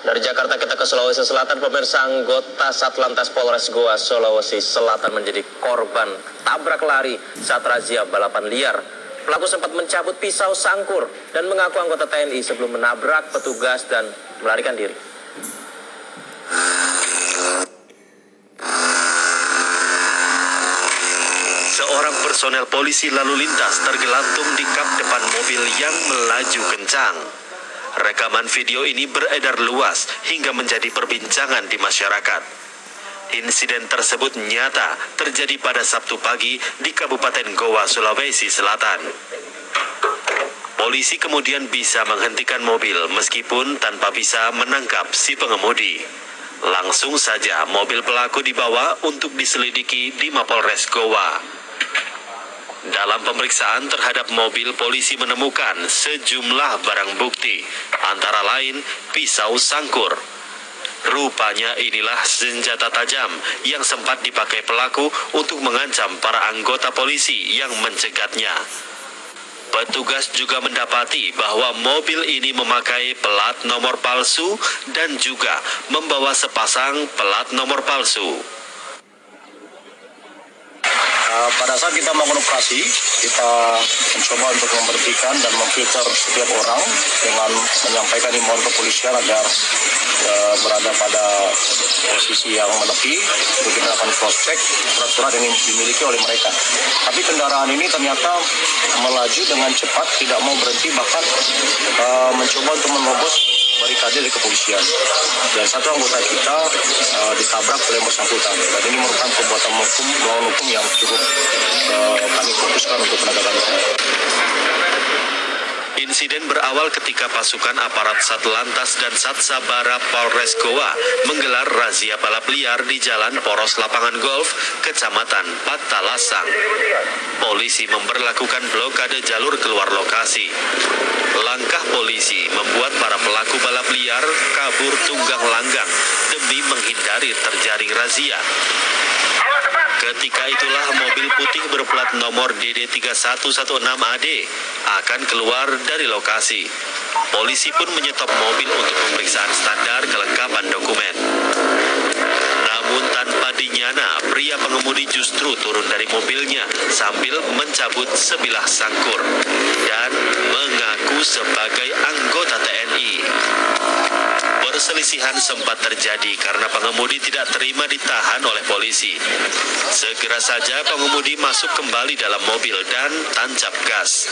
Dari Jakarta kita ke Sulawesi Selatan, pemirsa. Anggota Satlantas Polres Goa, Sulawesi Selatan menjadi korban tabrak lari saat razia balapan liar. Pelaku sempat mencabut pisau sangkur dan mengaku anggota TNI sebelum menabrak petugas dan melarikan diri. Seorang personel polisi lalu lintas tergelantung di kap depan mobil yang melaju kencang. Rekaman video ini beredar luas hingga menjadi perbincangan di masyarakat. Insiden tersebut nyata terjadi pada Sabtu pagi di Kabupaten Goa, Sulawesi Selatan. Polisi kemudian bisa menghentikan mobil meskipun tanpa bisa menangkap si pengemudi. Langsung saja mobil pelaku dibawa untuk diselidiki di Mapolres Goa. Dalam pemeriksaan terhadap mobil, polisi menemukan sejumlah barang bukti, antara lain pisau sangkur. Rupanya inilah senjata tajam yang sempat dipakai pelaku untuk mengancam para anggota polisi yang mencegatnya. Petugas juga mendapati bahwa mobil ini memakai pelat nomor palsu dan juga membawa sepasang pelat nomor palsu. Pada saat kita melakukan operasi, kita mencoba untuk memberhentikan dan memfilter setiap orang dengan menyampaikan himbauan kepolisian agar berada pada posisi yang menepi untuk kita akan cross-check surat-surat yang dimiliki oleh mereka. Tapi kendaraan ini ternyata melaju dengan cepat, tidak mau berhenti, bahkan mencoba untuk menerobos barikade dari kepolisian. Dan satu anggota kita ditabrak oleh yang bersangkutan. Dan ini merupakan perbuatan melawan hukum yang cukup kami fokuskan untuk penegakan hukum. Insiden berawal ketika pasukan aparat Satlantas dan Satsabara Polres Goa menggelar razia balap liar di Jalan Poros Lapangan Golf, Kecamatan Patalasang. Polisi memberlakukan blokade jalur keluar lokasi. Langkah polisi membuat para pelaku balap liar kabur tunggang langgang demi menghindari terjaring razia. Ketika itulah mobil putih berplat nomor DD3116AD akan keluar dari lokasi. Polisi pun menyetop mobil untuk pemeriksaan standar kelengkapan dokumen. Namun tanpa dinyana, pria pengemudi justru turun dari mobilnya sambil mencabut sebilah sangkur dan mengaku sebagai anggota TNI. Perselisihan sempat terjadi karena pengemudi tidak terima ditahan oleh polisi. Segera saja pengemudi masuk kembali dalam mobil dan tancap gas.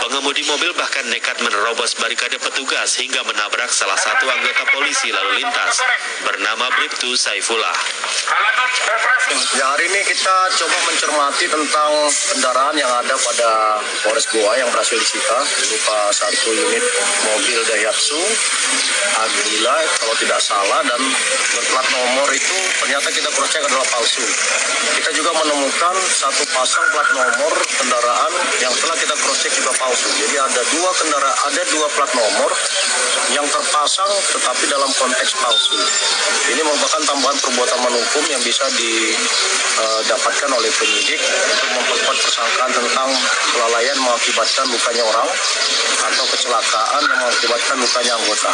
Pengemudi mobil bahkan nekat menerobos barikade petugas hingga menabrak salah satu anggota polisi lalu lintas bernama Bribtu Saifullah. Ya, hari ini kita coba mencermati tentang kendaraan yang ada pada Polres Goa yang berhasil disita berupa satu unit mobil Daihatsu Agila kalau tidak salah, dan berplat nomor itu ternyata kita cross-check adalah palsu. Kita juga menemukan satu pasang plat nomor kendaraan yang telah kita cross-check juga palsu. Jadi ada dua plat nomor yang terpasang tetapi dalam konteks palsu. Ini merupakan tambahan perbuatan hukum yang bisa didapatkan oleh penyidik untuk memperkuat persangkaan tentang kelalaian mengakibatkan lukanya orang atau kecelakaan yang mengakibatkan lukanya anggota.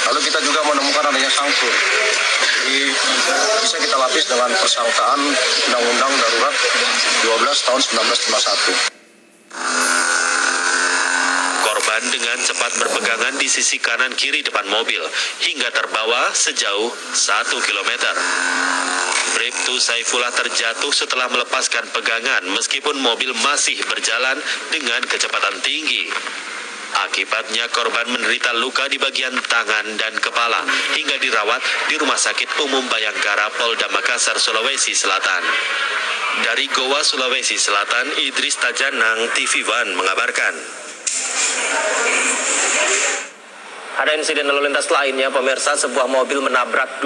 Lalu kita juga menemukan adanya sangkur. Jadi bisa kita lapis dengan persangkaan Undang-Undang Darurat 12 tahun 1951. Korban dengan cepat berpegangan di sisi kanan kiri depan mobil hingga terbawa sejauh 1 kilometer. Bribtu Saifullah terjatuh setelah melepaskan pegangan meskipun mobil masih berjalan dengan kecepatan tinggi. Akibatnya korban menderita luka di bagian tangan dan kepala hingga dirawat di Rumah Sakit Umum Bayangkara Polda Makassar, Sulawesi Selatan. Dari Goa, Sulawesi Selatan, Idris Tajanang, TV One mengabarkan. Ada insiden lalu lintas lainnya, pemirsa. Sebuah mobil menabrak